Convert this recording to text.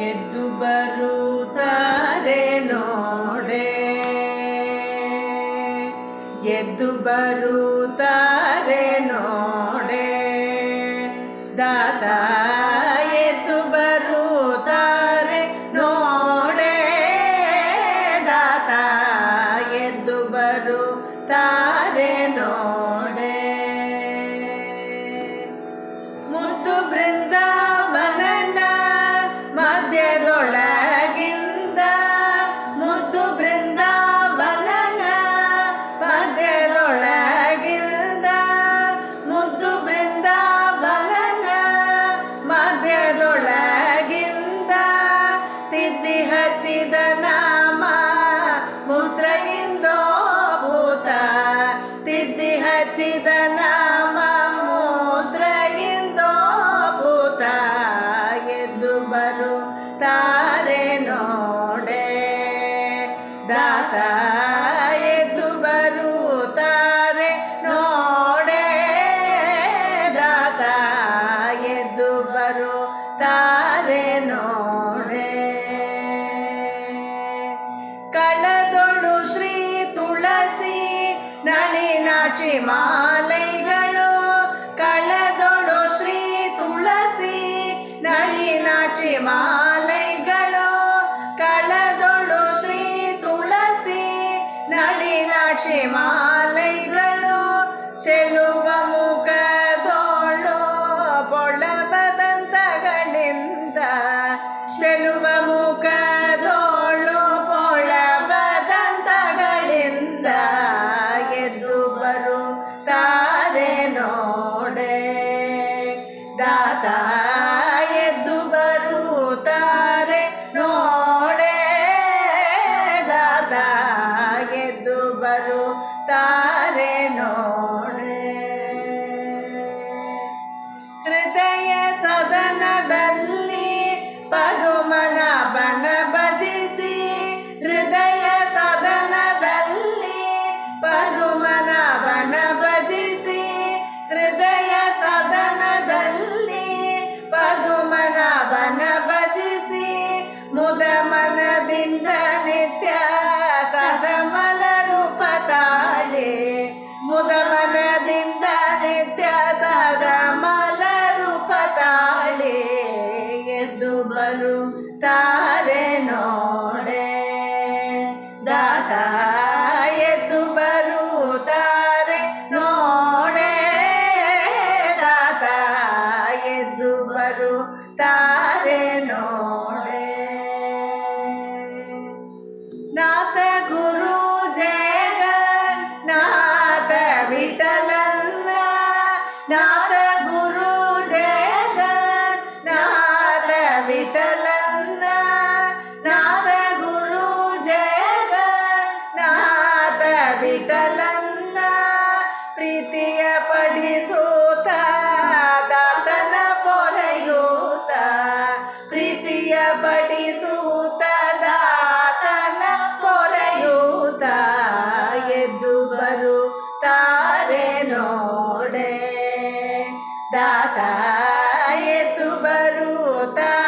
ಎದ್ದು ಬರುತ್ತಾರೆ ನೋಡೆ, ಎದ್ದು ಬರುತ್ತಾರೆ ನೋಡೆ ದಾತ, ಎದ್ದು ಬರುತ್ತಾರೆ ನೋಡೆ ದಾತ, ಎದ್ದು ಬರುತ್ತಾರೆ ನೋಡೆ. ಮುದ್ದು ಬೃಂದಾವನನ ಮಧ್ಯದೊಳಗಿಂದ, ಮುದ್ದು ಬೃಂದಾವನನ ಮಧ್ಯದೊಳಗಿಂದ, ಮುದ್ದು ಬೃಂದಾವನನ ಮಧ್ಯದೊಳಗಿಂದ ತಿದ್ದಿ ಹಚ್ಚಿದ ನಾಮ ಮುದ್ರೆಯಿಂದೋ ಭೂತ, ತಿದ್ದಿ ಹಚ್ಚಿದ ನಾಮ ಮುದ್ರೆಯಿಂದೋ ಭೂತ, ಎದ್ದು ಬರುತ್ತಾರೆ ನೋಡೆ ದಾತ, ಎದ್ದು ಬರುತ್ತಾರೆ ನೋಡೆ ದಾತ, ಎದ್ದು ಬರುತ್ತಾರೆ ನೋಡೆ. ಕಳದೊಳು ಶ್ರೀ ತುಳಸಿ ನಳಿನಾಕ್ಷಿ ಮಾಲೈಗಳು, ಕಳದೊಳು ಶ್ರೀ ತುಳಸಿ ನಳಿನಾಕ್ಷಿ ಮಾಲೈಗಳು, ಕಳದೊಳು ಶ್ರೀ ತುಳಸಿ ನಳಿನಾಕ್ಷಿ ಮಾಲೈಗಳು, ಚೆಲುವ ಮುಖದೋಳು ಪೊಳಬದಂತಗಳಿಂದ, ಚೆಲುವ ಮುಖದೋಳು ಪೊಳಬದಂತಗಳಿಂದ, ಎದ್ದು ಬರುತ್ತಾರೆ ನೋಡೆ ದಾತ, ಎದ್ದು ಬರುತ್ತಾರೆ ನೋಡೆ ದಾತ, ಎದ್ದು ಬರುತ್ತಾರೆ ನೋಡೆ. ಹೃದಯ ಸದನದಲ್ಲಿ ಪದುಮನಾಭನ ಭಜಿಸಿ, ಹೃದಯ ಸದನದಲ್ಲಿ ಪದುಮನಾಭನ ಭಜಿಸಿ, ಹೃದಯ ಸದನದಲ್ಲಿ ಪದುಮನಾಭನ ಭಜಿಸಿ, ಮುದ ಮನದಿಂದ ನಿತ್ಯ ಸದಮಲ ರೂಪ ತಾಳೆ, ಮುದ ಮನದಿಂದ ನಿತ್ಯ ಸದಮಲ ರೂಪ ತಾಳೆ, ಎದ್ದು ಬರುತ್ತಾರೆ ನೋಡೆ ದಾತ, ಎದ್ದು ಬರುತ್ತಾರೆ ನೋಡೆ ದಾತ, ಎದ್ದು ಬರುತ್ತಾರೆ ನೋಡೆ. ನಾಥ ಗುರು ಜಗನ್ನಾಥ ವಿಠಲನ್ನ, ನಾಥ ಗುರು ಜಗನ್ನಾಥ ವಿಠಲನ್ನ, ನಾಥ ಗುರು ಜಗನ್ನಾಥ ವಿಠಲನ್ನ, ಪ್ರೀತಿಯ ಪಡಿಸೂತ ದಾತನ ಪೊರೆಯೂತ, ಪ್ರೀತಿಯ ಪಡಿಸೂತ ದಾತನ ಪೊರೆಯೂತ, ಎದ್ದು ಬರುತ್ತಾರೆ ನೋಡೆ ದಾತ, ಎದ್ದು ಬರುತ್ತಾರೆ